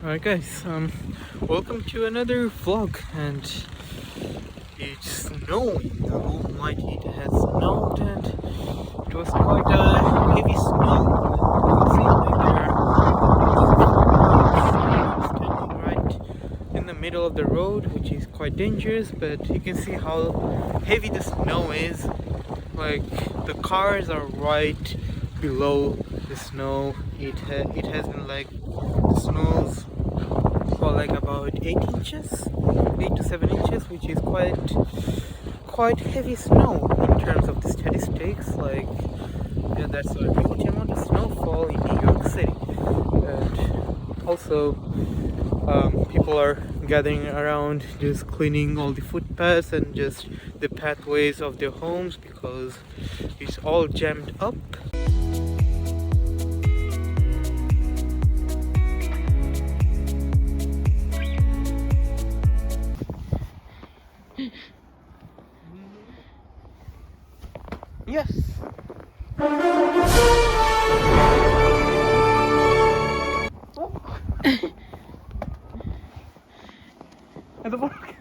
Alright guys, welcome to another vlog, and it's snowing. Almighty, it has snowed and it was quite a heavy snow. You can see like they're standing right in the middle of the road, which is quite dangerous, but you can see how heavy the snow is. Like the cars are right below the snow. It has been like the snows for like about 8 inches, 8 to 7 inches, which is quite heavy snow in terms of the statistics. Like, yeah, that's a huge amount of snowfall in New York City. And also, people are gathering around, just cleaning all the footpaths and just the pathways of their homes because it's all jammed up. Yes. At the park.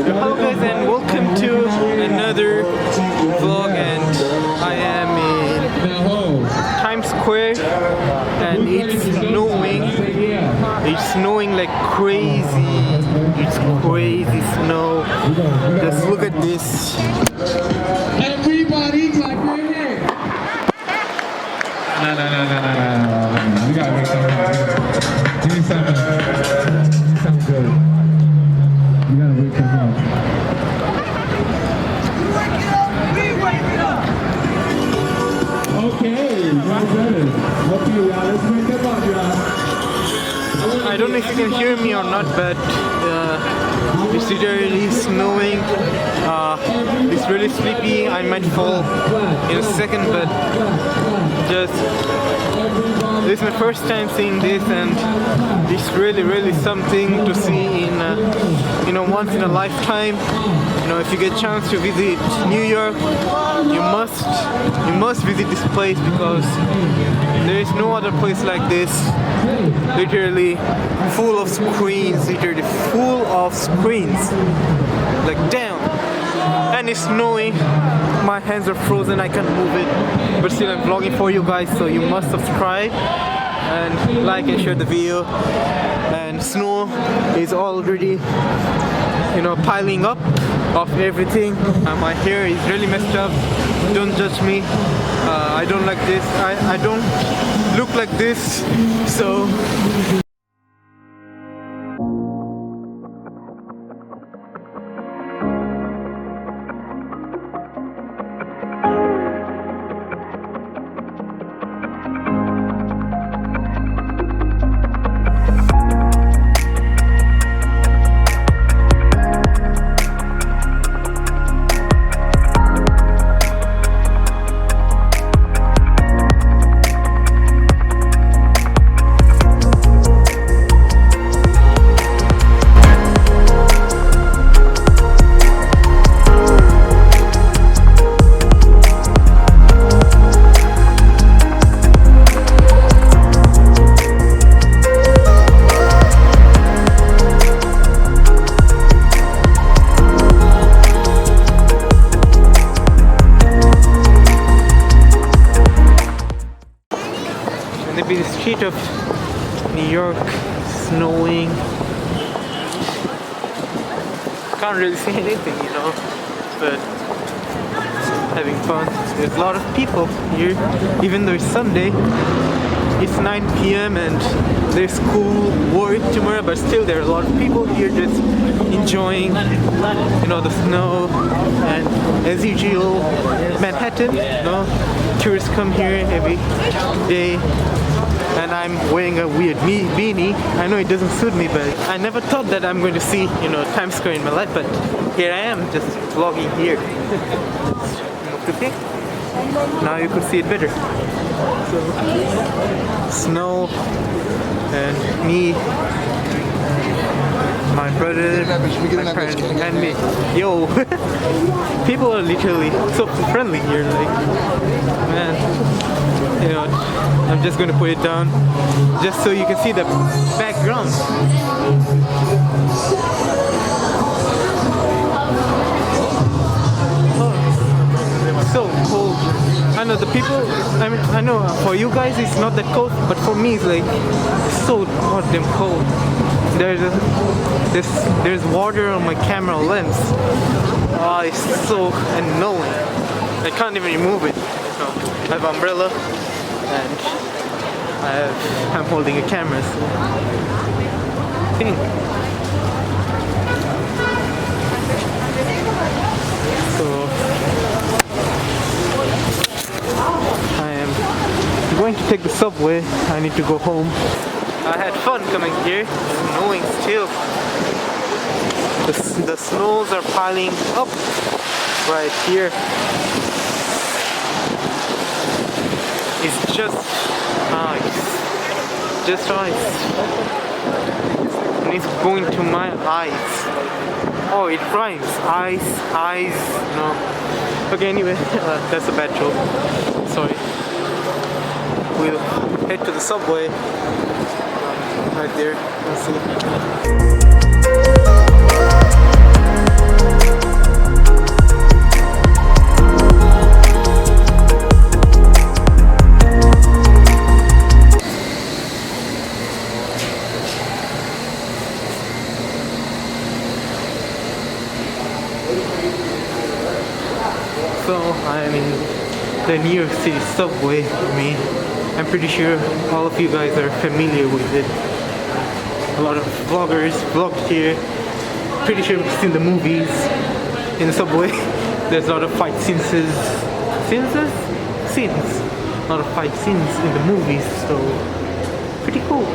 Hello guys, and welcome to another vlog, and I am in Times Square and it's snowing. It's snowing like crazy. It's crazy snow. Just look at this. Everybody clap your hands. No. We gotta make something. Give me something good. You gotta wake them up. Wake it up! Okay, my brothers. Okay, y'all, let's wake them up, y'all. I don't know if you can hear me or not, but it's literally snowing. It's really sleepy. I might fall in a second, but just this is my first time seeing this, and it's really something to see in once in a lifetime. You know, if you get a chance to visit New York, you must visit this place because There is no other place like this. Literally full of screens. Literally full of screens. Like damn. And it's snowing. My hands are frozen. I can't move it. But still, I'm vlogging for you guys. So you must subscribe and like and share the video. And snow is already, you know, piling up of everything. My hair is really messed up. Don't judge me. I don't like this. I don't look like this. So maybe the street of New York snowing. Can't really see anything, you know, but having fun. There's a lot of people here, even though it's Sunday. It's 9 p.m. and there's school work tomorrow, but still there are a lot of people here just enjoying, you know, the snow. And as usual, Manhattan, you know, tourists come here every day. And I'm wearing a weird beanie. I know it doesn't suit me, but I never thought that I'm going to see, you know, Times Square in my life, but here I am, just vlogging here. Okay. Now you could see it better. So, snow and me, my brother, my parents, and me. Yo, people are literally so friendly here. Like, man, you know, I'm just going to put it down just so you can see the background. So cold. I know the people, I know for you guys it's not that cold, but for me it's like so goddamn cold. There's water on my camera lens. Oh, it's so annoying. I can't even remove it. So I have umbrella and I'm holding a camera. So I think. I'm going to take the subway. I need to go home. I had fun coming here, snowing still. The snows are piling up right here. It's just ice. Just ice. And it's going to my eyes. Oh, it rhymes. Ice, eyes, no. Okay, anyway, that's a bad joke. Sorry. We'll head to the subway right there. Let's see. So I'm in the New York City subway. I'm pretty sure all of you guys are familiar with it. A lot of vloggers vlogged here. Pretty sure we've seen the movies in the subway. There's a lot of fight scenes. A lot of fight scenes in the movies, so pretty cool.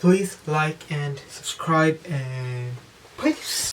Please like and subscribe and peace.